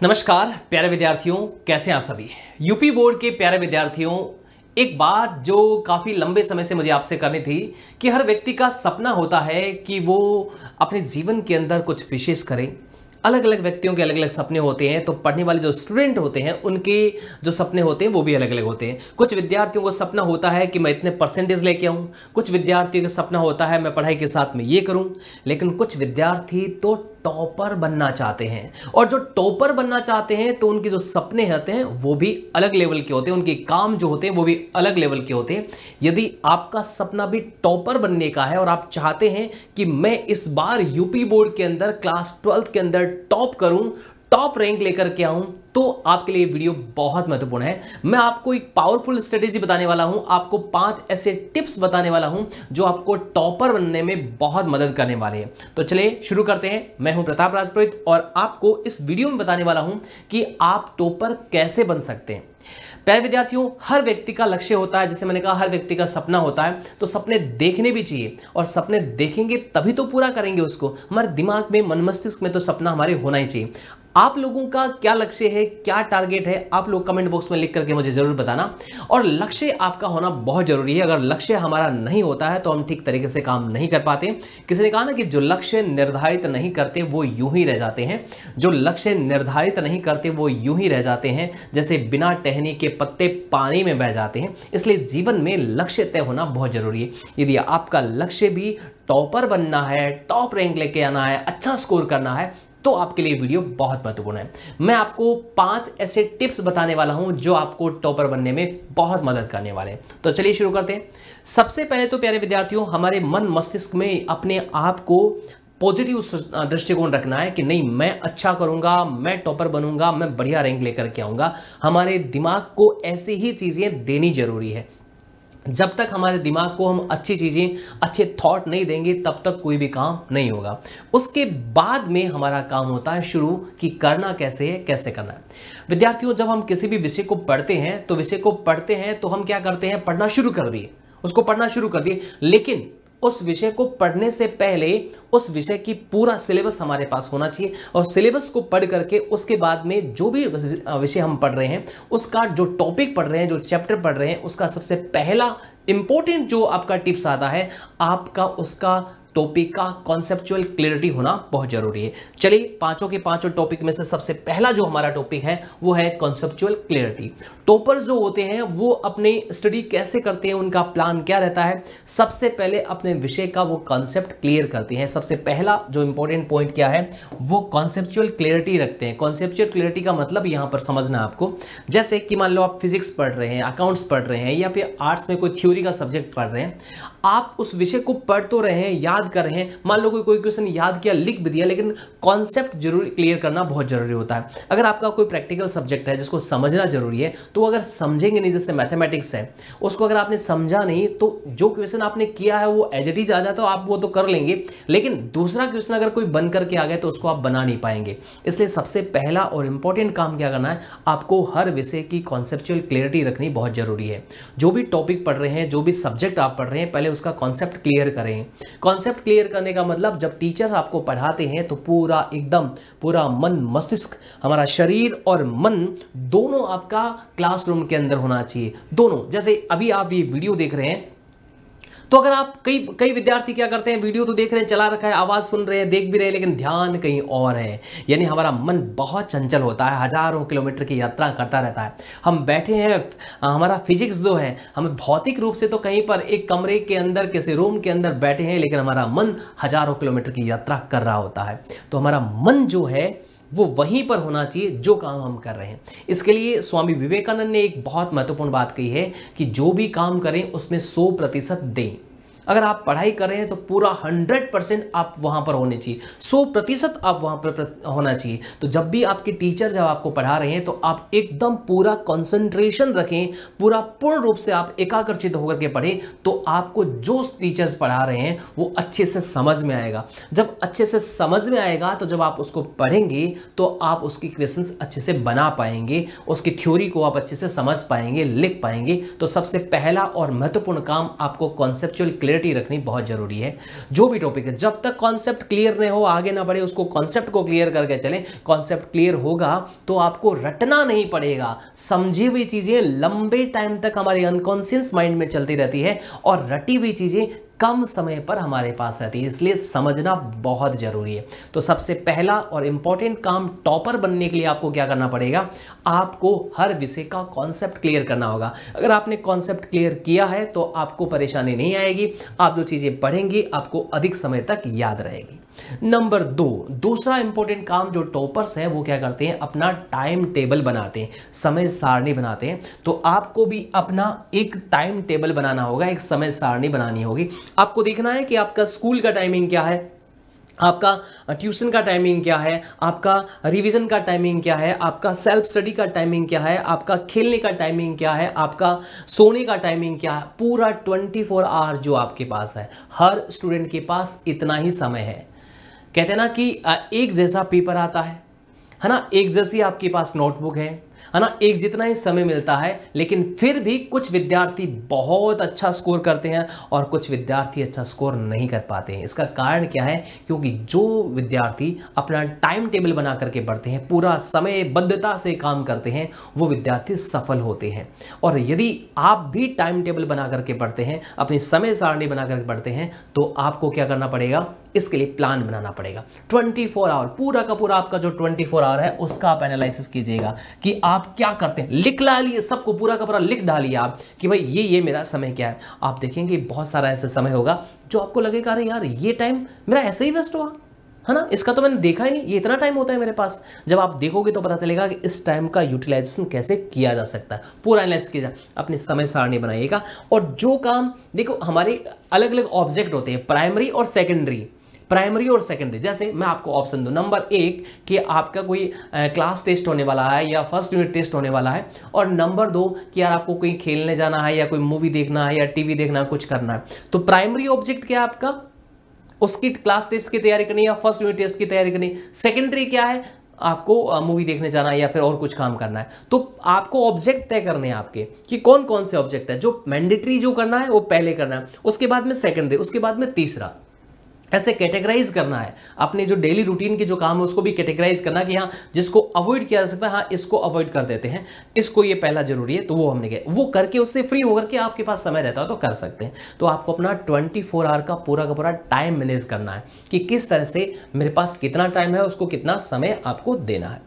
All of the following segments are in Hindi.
नमस्कार प्यारे विद्यार्थियों, कैसे हैं आप सभी। यूपी बोर्ड के प्यारे विद्यार्थियों, एक बात जो काफ़ी लंबे समय से मुझे आपसे करनी थी कि हर व्यक्ति का सपना होता है कि वो अपने जीवन के अंदर कुछ विशेष करे। अलग अलग व्यक्तियों के अलग अलग सपने होते हैं, तो पढ़ने वाले जो स्टूडेंट होते हैं उनके जो सपने होते हैं वो भी अलग अलग होते हैं। कुछ विद्यार्थियों को सपना होता है कि मैं इतने परसेंटेज लेके आऊँ, कुछ विद्यार्थियों का सपना होता है मैं पढ़ाई के साथ में ये करूँ, लेकिन कुछ विद्यार्थी तो टॉपर बनना चाहते हैं। और जो टॉपर बनना चाहते हैं तो उनके जो सपने होते हैं वो भी अलग लेवल के होते हैं, उनके काम जो होते हैं वो भी अलग लेवल के होते हैं। यदि आपका सपना भी टॉपर बनने का है और आप चाहते हैं कि मैं इस बार यूपी बोर्ड के अंदर क्लास 12th के अंदर टॉप करूं, टॉप रैंक लेकर के आऊं, तो आपके लिए वीडियो बहुत महत्वपूर्ण है। मैं आपको एक पावरफुल स्ट्रेटेजी बताने वाला हूं, आपको 5 ऐसे टिप्स बताने वाला हूं जो आपको टॉपर बनने में बहुत मदद करने वाले हैं। तो चलिए शुरू करते हैं। मैं हूं प्रताप राजपुरोहित और आपको इस वीडियो में बताने वाला हूं कि आप टॉपर कैसे बन सकते हैं। प्यारे विद्यार्थियों, हर व्यक्ति का लक्ष्य होता है, जैसे मैंने कहा हर व्यक्ति का सपना होता है, तो सपने देखने भी चाहिए और सपने देखेंगे तभी तो पूरा करेंगे उसको। हमारे दिमाग में, मन मस्तिष्क में तो सपना हमारे होना ही चाहिए। आप लोगों का क्या लक्ष्य है, क्या टारगेट है, आप लोग कमेंट बॉक्स में लिख करके मुझे जरूर बताना। और लक्ष्य आपका होना बहुत जरूरी है। अगर लक्ष्य हमारा नहीं होता है तो हम ठीक तरीके से काम नहीं कर पाते। किसी ने कहा ना कि जो लक्ष्य निर्धारित नहीं करते वो यूं ही रह जाते हैं। जो लक्ष्य निर्धारित नहीं करते वो यूं ही रह जाते हैं, जैसे बिना टहनी के पत्ते पानी में बह जाते हैं। इसलिए जीवन में लक्ष्य तय होना बहुत जरूरी है। यदि आपका लक्ष्य भी टॉपर बनना है, टॉप रैंक लेके आना है, अच्छा स्कोर करना है, तो आपके लिए वीडियो बहुत महत्वपूर्ण है। मैं आपको 5 ऐसे टिप्स बताने वाला हूं जो आपको टॉपर बनने में बहुत मदद करने वाले हैं। तो चलिए शुरू करते हैं। सबसे पहले तो प्यारे विद्यार्थियों, हमारे मन मस्तिष्क में अपने आप को पॉजिटिव दृष्टिकोण रखना है कि नहीं, मैं अच्छा करूंगा, मैं टॉपर बनूंगा, मैं बढ़िया रैंक लेकर के आऊंगा। हमारे दिमाग को ऐसी ही चीजें देनी जरूरी है। जब तक हमारे दिमाग को हम अच्छी चीज़ें, अच्छे थॉट नहीं देंगे तब तक कोई भी काम नहीं होगा। उसके बाद में हमारा काम होता है शुरू कि करना कैसे है, कैसे करना है। विद्यार्थियों, जब हम किसी भी विषय को पढ़ते हैं तो हम क्या करते हैं, पढ़ना शुरू कर दिए, उसको पढ़ना शुरू कर दिए। लेकिन उस विषय को पढ़ने से पहले उस विषय की पूरा सिलेबस हमारे पास होना चाहिए। और सिलेबस को पढ़ करके उसके बाद में जो भी विषय हम पढ़ रहे हैं, उसका जो टॉपिक पढ़ रहे हैं, जो चैप्टर पढ़ रहे हैं, उसका सबसे पहला इंपॉर्टेंट जो आपका टिप्स आता है, आपका उसका टॉपिक का कॉन्सेप्चुअल क्लियरिटी होना बहुत जरूरी है। चलिए पांचों के पांचों टॉपिक में से सबसे पहला जो हमारा टॉपिक है वो है कॉन्सेप्चुअल क्लियरिटी। टॉपर्स जो होते हैं वो अपने स्टडी कैसे करते हैं, उनका प्लान क्या रहता है, सबसे पहले अपने विषय का वो कॉन्सेप्ट क्लियर करते हैं। सबसे पहला जो इंपॉर्टेंट पॉइंट क्या है, वो कॉन्सेप्चुअल क्लियरिटी रखते हैं। कॉन्सेप्चुअल क्लियरिटी का मतलब यहाँ पर समझना आपको, जैसे कि मान लो आप फिजिक्स पढ़ रहे हैं, अकाउंट्स पढ़ रहे हैं, या फिर आर्ट्स में कोई थ्योरी का सब्जेक्ट पढ़ रहे हैं। आप उस विषय को पढ़ तो रहे हैं, याद कर रहे हैं, मान लो कोई क्वेश्चन याद किया, लिख भी दिया, लेकिन कॉन्सेप्ट जरूर क्लियर करना बहुत जरूरी होता है। अगर आपका कोई प्रैक्टिकल सब्जेक्ट है जिसको समझना जरूरी है, तो अगर समझेंगे नहीं, जैसे मैथमेटिक्स है, उसको अगर आपने समझा नहीं तो जो क्वेश्चन आपने किया है वो एज इट इज आ जाता है, आप वो तो कर लेंगे, लेकिन दूसरा क्वेश्चन अगर कोई बन करके आ गया तो उसको आप बना नहीं पाएंगे। इसलिए सबसे पहला और इंपॉर्टेंट काम क्या करना है, आपको हर विषय की कॉन्सेप्चुअल क्लियरिटी रखनी बहुत जरूरी है। जो भी टॉपिक पढ़ रहे हैं, जो भी सब्जेक्ट आप पढ़ रहे हैं, पहले उसका कॉन्सेप्ट क्लियर करें। कॉन्सेप्ट क्लियर करने का मतलब, जब टीचर आपको पढ़ाते हैं तो पूरा एकदम पूरा मन मस्तिष्क, हमारा शरीर और मन दोनों आपका क्लासरूम के अंदर होना चाहिए, दोनों। जैसे अभी आप ये वीडियो देख रहे हैं, तो अगर आप कई विद्यार्थी क्या करते हैं, वीडियो तो देख रहे हैं, चला रखा है, आवाज सुन रहे हैं, देख भी रहे हैं, लेकिन ध्यान कहीं और है। यानी हमारा मन बहुत चंचल होता है, हजारों किलोमीटर की यात्रा करता रहता है। हम बैठे हैं, हमारा फिजिक्स जो है, हमें भौतिक रूप से तो कहीं पर एक कमरे के अंदर, किसी रूम के अंदर बैठे हैं, लेकिन हमारा मन हजारों किलोमीटर की यात्रा कर रहा होता है। तो हमारा मन जो है वो वहीं पर होना चाहिए जो काम हम कर रहे हैं। इसके लिए स्वामी विवेकानंद ने एक बहुत महत्वपूर्ण बात कही है कि जो भी काम करें उसमें 100% दें। अगर आप पढ़ाई कर रहे हैं तो पूरा 100% आप वहां पर होने चाहिए, 100% आप वहां पर होना चाहिए। तो जब भी आपके टीचर जब आपको पढ़ा रहे हैं तो आप एकदम पूरा कंसंट्रेशन रखें, पूरा पूर्ण रूप से आप एकाग्रचित होकर के पढ़ें, तो आपको जो टीचर्स पढ़ा रहे हैं वो अच्छे से समझ में आएगा। जब अच्छे से समझ में आएगा तो जब आप उसको पढ़ेंगे तो आप उसकी क्वेश्चंस अच्छे से बना पाएंगे, उसकी थ्योरी को आप अच्छे से समझ पाएंगे, लिख पाएंगे। तो सबसे पहला और महत्वपूर्ण काम आपको कॉन्सेप्चुअल क्लियरिटी रखनी बहुत जरूरी है। जो भी टॉपिक है, जब तक कॉन्सेप्ट क्लियर नहीं हो आगे ना बढ़े, उसको कॉन्सेप्ट को क्लियर करके चलें। कॉन्सेप्ट क्लियर होगा तो आपको रटना नहीं पड़ेगा। समझी हुई चीजें लंबे टाइम तक हमारे अनकॉन्शियस माइंड में चलती रहती है और रटी हुई चीजें कम समय पर हमारे पास रहती है, इसलिए समझना बहुत जरूरी है। तो सबसे पहला और इंपॉर्टेंट काम टॉपर बनने के लिए आपको क्या करना पड़ेगा, आपको हर विषय का कॉन्सेप्ट क्लियर करना होगा। अगर आपने कॉन्सेप्ट क्लियर किया है तो आपको परेशानी नहीं आएगी, आप जो चीजें पढ़ेंगी आपको अधिक समय तक याद रहेगी। नंबर 2, दूसरा इंपॉर्टेंट काम जो टॉपर्स हैं वो क्या करते हैं, अपना टाइम टेबल बनाते हैं, समय सारणी बनाते हैं। तो आपको भी अपना एक टाइम टेबल बनाना होगा, एक समय सारणी बनानी होगी। आपको देखना है कि आपका स्कूल का टाइमिंग क्या है, आपका ट्यूशन का टाइमिंग क्या है, आपका रिवीजन का टाइमिंग क्या है, आपका सेल्फ स्टडी का टाइमिंग क्या है, आपका खेलने का टाइमिंग क्या है, आपका सोने का टाइमिंग क्या है। पूरा 24 आवर जो आपके पास है, हर स्टूडेंट के पास इतना ही समय है। कहते हैं ना कि एक जैसा पेपर आता है ना, एक जैसी आपके पास नोटबुक है ना, एक जितना ही समय मिलता है, लेकिन फिर भी कुछ विद्यार्थी बहुत अच्छा स्कोर करते हैं और कुछ विद्यार्थी अच्छा स्कोर नहीं कर पाते हैं। इसका कारण क्या है, क्योंकि जो विद्यार्थी अपना टाइम टेबल बना करके पढ़ते हैं, पूरा समयबद्धता से काम करते हैं, वो विद्यार्थी सफल होते हैं। और यदि आप भी टाइम टेबल बना करके पढ़ते हैं, अपनी समय सारणी बना करके पढ़ते हैं, तो आपको क्या करना पड़ेगा, इसके लिए प्लान बनाना पड़ेगा। 24 आवर, पूरा का पूरा आपका जो 24 आवर है उसका आप एनालिसिस कीजिएगा कि आप क्या करते हैं। लिख डालिए, सबको पूरा का पूरा लिख डालिए आप कि भाई ये मेरा समय क्या है। आप देखेंगे बहुत सारा ऐसा समय होगा जो आपको लगेगा अरे यार ये टाइम मेरा ऐसे ही वेस्ट हुआ है ना, इसका तो मैंने देखा ही नहीं, ये इतना टाइम होता है मेरे पास। जब आप देखोगे तो पता चलेगा कि इस टाइम का यूटिलाइजेशन कैसे किया जा सकता है। पूरा एनालिसिस कीजिए, अपनी समय सारणी बनाइएगा। और जो काम देखो, हमारे अलग अलग ऑब्जेक्ट होते हैं, प्राइमरी और सेकेंडरी। प्राइमरी और सेकेंडरी, जैसे मैं आपको ऑप्शन दूं, नंबर 1 कि आपका कोई क्लास टेस्ट होने वाला है या फर्स्ट यूनिट टेस्ट होने वाला है, और नंबर 2 कि यार आपको कोई खेलने जाना है या कोई मूवी देखना है या टीवी देखना है, कुछ करना है। तो प्राइमरी ऑब्जेक्ट क्या है आपका, उसकी क्लास टेस्ट की तैयारी करनी या फर्स्ट यूनिट टेस्ट की तैयारी करनी। सेकेंडरी क्या है, आपको मूवी देखने जाना है या फिर और कुछ काम करना है। तो आपको ऑब्जेक्ट तय करने हैं आपके कि कौन कौन से ऑब्जेक्ट है। जो मैंडेटरी जो करना है वो पहले करना है, उसके बाद में सेकेंडरी, उसके बाद में तीसरा। ऐसे कैटेगराइज करना है अपने जो डेली रूटीन के जो काम है उसको भी कैटेगराइज करना कि हाँ जिसको अवॉइड किया जा सकता है, हाँ इसको अवॉइड कर देते हैं, इसको ये पहला जरूरी है, तो वो हमने किया। वो करके उससे फ्री होकर के आपके पास समय रहता है तो कर सकते हैं। तो आपको अपना 24 आवर का पूरा टाइम मैनेज करना है कि किस तरह से मेरे पास कितना टाइम है, उसको कितना समय आपको देना है।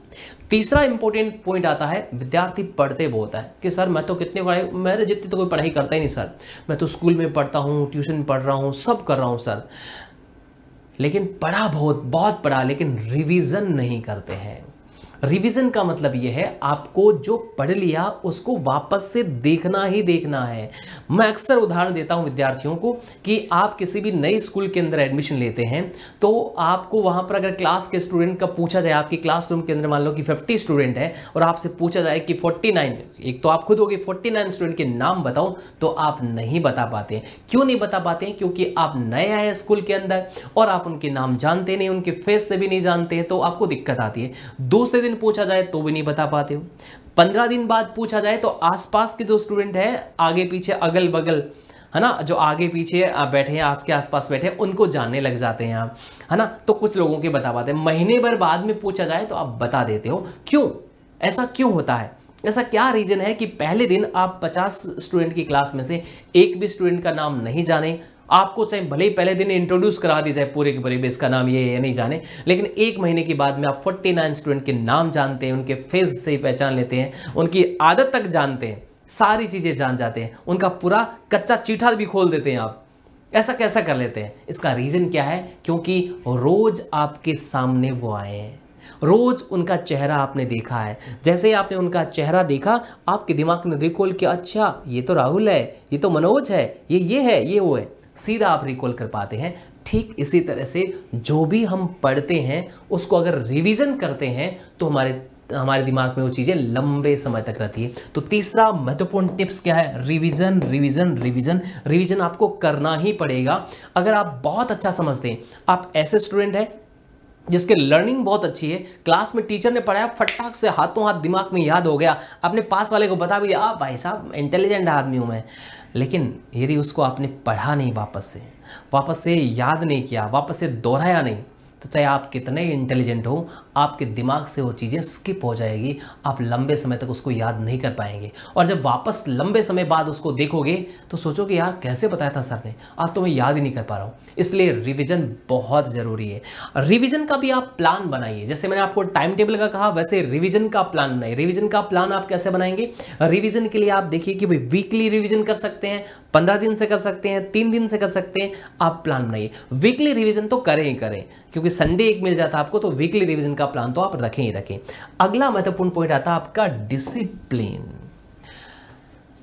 तीसरा इंपॉर्टेंट पॉइंट आता है, विद्यार्थी पढ़ते बहुत है कि सर मैं तो कितने पढ़ाई, मेरे जितनी तो कोई पढ़ाई करता ही नहीं सर, मैं तो स्कूल में पढ़ता हूँ, ट्यूशन पढ़ रहा हूँ, सब कर रहा हूँ सर, लेकिन पढ़ा बहुत पढ़ा, लेकिन रिवीजन नहीं करते हैं। रिवीजन का मतलब यह है आपको जो पढ़ लिया उसको वापस से देखना ही देखना है। मैं अक्सर उदाहरण देता हूं विद्यार्थियों को कि आप किसी भी नई स्कूल के अंदर एडमिशन लेते हैं तो आपको वहां पर अगर क्लास के स्टूडेंट का पूछा जाए, आपकी क्लासरूम के अंदर मान लो कि 50 स्टूडेंट है और आपसे पूछा जाए कि 49, एक तो आप खुद होगे 49 स्टूडेंट के नाम बताओ, तो आप नहीं बता पाते हैं। क्यों नहीं बता पाते हैं? क्योंकि आप नए आए स्कूल के अंदर और आप उनके नाम जानते नहीं, उनके फेस से भी नहीं जानते हैं, तो आपको दिक्कत आती है। दूसरे दिन पूछा जाए तो भी नहीं बता पाते हो। 15 दिन बाद पूछा जाए तो आसपास के जो स्टूडेंट है, आगे पीछे अगल बगल है ना, जो आगे पीछे बैठे हैं, आज के आसपास बैठे हैं, उनको जानने लग जाते हैं आप, है ना। तो कुछ लोगों के बता पाते हैं, महीने भर बाद में पूछा जाए तो आप बता देते हो। क्यों ऐसा क्यों होता है? ऐसा क्या रीजन है कि पहले दिन आप 50 स्टूडेंट की क्लास में से एक भी स्टूडेंट का नाम नहीं जाने, आपको चाहे भले ही पहले दिन इंट्रोड्यूस करा दी जाए पूरे के पूरे, इसका नाम ये नहीं जाने, लेकिन एक महीने के बाद में आप 49 स्टूडेंट के नाम जानते हैं, उनके फेस से ही पहचान लेते हैं, उनकी आदत तक जानते हैं, सारी चीजें जान जाते हैं, उनका पूरा कच्चा चीठा भी खोल देते हैं आप। ऐसा कैसा कर लेते हैं? इसका रीजन क्या है? क्योंकि रोज आपके सामने वो आए हैं, रोज उनका चेहरा आपने देखा है। जैसे ही आपने उनका चेहरा देखा, आपके दिमाग ने रिकॉल किया, अच्छा ये तो राहुल है, ये तो मनोज है, ये है, ये वो है, सीधा आप रिकॉल कर पाते हैं। ठीक इसी तरह से जो भी हम पढ़ते हैं उसको अगर रिवीजन करते हैं तो हमारे दिमाग में वो चीज़ें लंबे समय तक रहती है। तो तीसरा महत्वपूर्ण टिप्स क्या है? रिवीजन रिवीजन रिवीजन रिवीजन आपको करना ही पड़ेगा। अगर आप बहुत अच्छा समझते हैं, आप ऐसे स्टूडेंट हैं जिसके लर्निंग बहुत अच्छी है, क्लास में टीचर ने पढ़ाया, फटाक से हाथों हाथ दिमाग में याद हो गया, अपने पास वाले को बता भी दिया, भाई साहब इंटेलिजेंट आदमी हूँ मैं, लेकिन यदि उसको आपने पढ़ा नहीं, वापस से याद नहीं किया, वापस से दोहराया नहीं, तो चाहे आप कितने इंटेलिजेंट हो, आपके दिमाग से वो चीज़ें स्किप हो जाएगी, आप लंबे समय तक उसको याद नहीं कर पाएंगे। और जब वापस लंबे समय बाद उसको देखोगे तो सोचोगे यार कैसे बताया था सर ने, आज तो मैं याद ही नहीं कर पा रहा हूँ। इसलिए रिवीजन बहुत ज़रूरी है। रिवीजन का भी आप प्लान बनाइए, जैसे मैंने आपको टाइम टेबल का कहा वैसे रिवीजन का प्लान बनाइए। रिवीजन का प्लान आप कैसे बनाएंगे? रिवीजन के लिए आप देखिए कि भाई वीकली रिवीजन कर सकते हैं, 15 दिन से कर सकते हैं, 3 दिन से कर सकते हैं, आप प्लान बनाइए। वीकली रिवीजन तो करें ही करें, क्योंकि संडे एक मिल जाता है आपको, तो वीकली रिवीजन का प्लान तो आप रखें ही रखें। अगला महत्वपूर्ण पॉइंट आता है आपका डिसिप्लिन।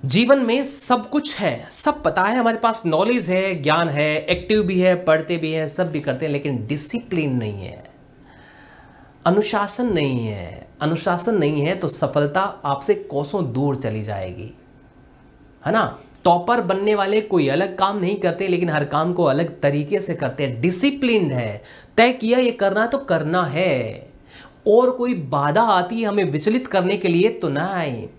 जीवन में सब कुछ है, सब पता है, हमारे पास नॉलेज है, ज्ञान है, एक्टिव भी है, पढ़ते भी हैं, सब भी करते हैं, लेकिन डिसिप्लिन नहीं है, अनुशासन नहीं है। अनुशासन नहीं है तो सफलता आपसे कोसों दूर चली जाएगी, है ना। टॉपर बनने वाले कोई अलग काम नहीं करते, लेकिन हर काम को अलग तरीके से करते हैं। डिसिप्लिन है, तय किया ये करना तो करना है, और कोई बाधा आती है हमें विचलित करने के लिए तो ना आए।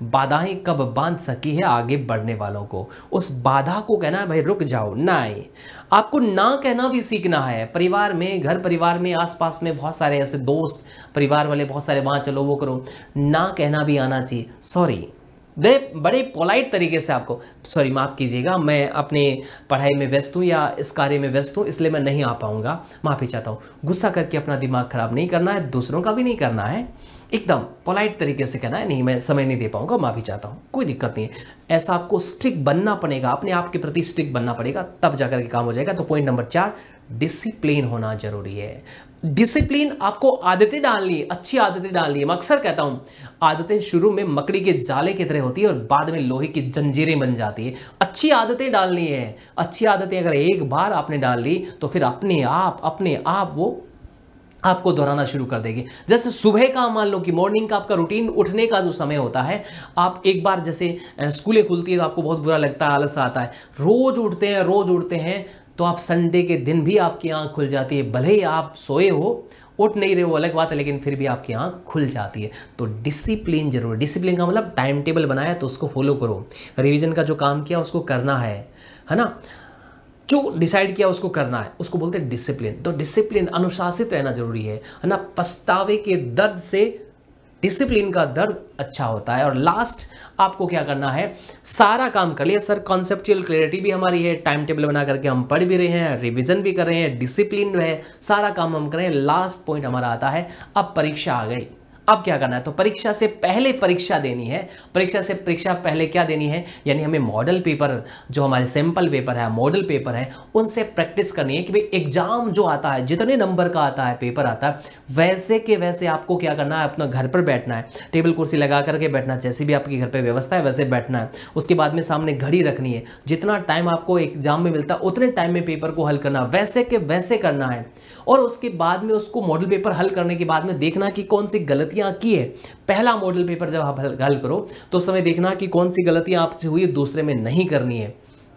बाधाएं कब बांध सकी है आगे बढ़ने वालों को, उस बाधा को कहना है भाई रुक जाओ, ना आए। आपको ना कहना भी सीखना है। परिवार में, घर परिवार में, आसपास में बहुत सारे ऐसे दोस्त, परिवार वाले बहुत सारे, वहाँ चलो वो करो, ना कहना भी आना चाहिए। सॉरी, बड़े पोलाइट तरीके से आपको, सॉरी माफ़ कीजिएगा, मैं अपने पढ़ाई में व्यस्त हूँ या इस कार्य में व्यस्त हूँ, इसलिए मैं नहीं आ पाऊँगा, माफ़ी चाहता हूँ। गुस्सा करके अपना दिमाग खराब नहीं करना है, दूसरों का भी नहीं करना है, एकदम पोलाइट तरीके से कहना है, नहीं मैं समय नहीं दे पाऊँगा, माफ़ी चाहता हूँ, कोई दिक्कत नहीं है। ऐसा आपको स्ट्रिक्ट बनना पड़ेगा, अपने आप के प्रति स्ट्रिक्ट बनना पड़ेगा, तब जाकर के काम हो जाएगा। तो पॉइंट नंबर 4, डिसिप्लिन होना जरूरी है। डिसिप्लिन आपको आदतें डालनी है, अच्छी आदतें डालनी है। मैं अक्सर कहता हूं आदतें शुरू में मकड़ी के जाले की तरह होती है और बाद में लोहे की जंजीरें बन जाती है। अच्छी आदतें डालनी है। अच्छी आदतें अगर एक बार आपने डाल ली तो फिर अपने आप वो आपको दोहराना शुरू कर देगी। जैसे सुबह का मान लो कि मॉर्निंग का आपका रूटीन, उठने का जो समय होता है, आप एक बार जैसे स्कूलें खुलती है तो आपको बहुत बुरा लगता है, आलस आता है, रोज उठते हैं तो आप संडे के दिन भी आपकी आंख खुल जाती है। भले ही आप सोए हो, उठ नहीं रहे हो अलग बात है, लेकिन फिर भी आपकी आंख खुल जाती है। तो डिसिप्लिन जरूर, डिसिप्लिन का मतलब टाइम टेबल बनाया तो उसको फॉलो करो, रिवीजन का जो काम किया उसको करना है ना, जो डिसाइड किया उसको करना है, उसको बोलते हैं डिसिप्लिन। तो डिसिप्लिन, अनुशासित रहना जरूरी है ना। पछतावे के दर्द से डिसिप्लिन का दर्द अच्छा होता है। और लास्ट आपको क्या करना है, सारा काम कर लिया सर, कॉन्सेप्चुअल क्लैरिटी भी हमारी है, टाइम टेबल बना करके हम पढ़ भी रहे हैं, रिवीजन भी कर रहे हैं, डिसिप्लिन है, सारा काम हम करें। लास्ट पॉइंट हमारा आता है, अब परीक्षा आ गई, अब क्या करना है। तो परीक्षा से पहले परीक्षा देनी है। परीक्षा पहले क्या देनी है, यानी हमें मॉडल पेपर, जो हमारे सैंपल पेपर है, मॉडल पेपर है, उनसे प्रैक्टिस करनी है कि भाई एग्जाम जो आता है, जितने नंबर का आता है, पेपर आता है, वैसे के वैसे आपको क्या करना है, अपना घर पर बैठना है, टेबल कुर्सी लगा करके बैठना है, जैसे भी आपके घर पर व्यवस्था है वैसे बैठना है। उसके बाद में सामने घड़ी रखनी है, जितना टाइम आपको एग्जाम में मिलता है उतने टाइम में पेपर को हल करना, वैसे के वैसे करना है। और उसके बाद में उसको मॉडल पेपर हल करने के बाद में देखना कि कौन सी गलतियां की है। पहला मॉडल पेपर जब आप हल करो तो उस समय देखना कि कौन सी गलतियां आपसे हुई, दूसरे में नहीं करनी है।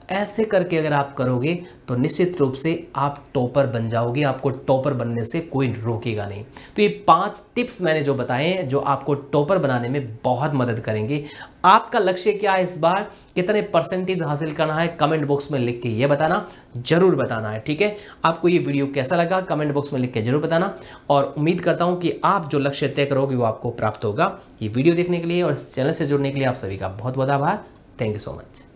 ऐसे करके अगर आप करोगे तो निश्चित रूप से आप टॉपर बन जाओगे, आपको टॉपर बनने से कोई रोकेगा नहीं। तो ये 5 टिप्स मैंने जो बताए हैं, जो आपको टॉपर बनाने में बहुत मदद करेंगे। आपका लक्ष्य क्या है इस बार, कितने परसेंटेज हासिल करना है, कमेंट बॉक्स में लिख के ये बताना, जरूर बताना है, ठीक है। आपको ये वीडियो कैसा लगा कमेंट बॉक्स में लिख के जरूर बताना, और उम्मीद करता हूं कि आप जो लक्ष्य तय करोगे वो आपको प्राप्त होगा। ये वीडियो देखने के लिए और इस चैनल से जुड़ने के लिए आप सभी का बहुत बहुत आभार। Thank you so much.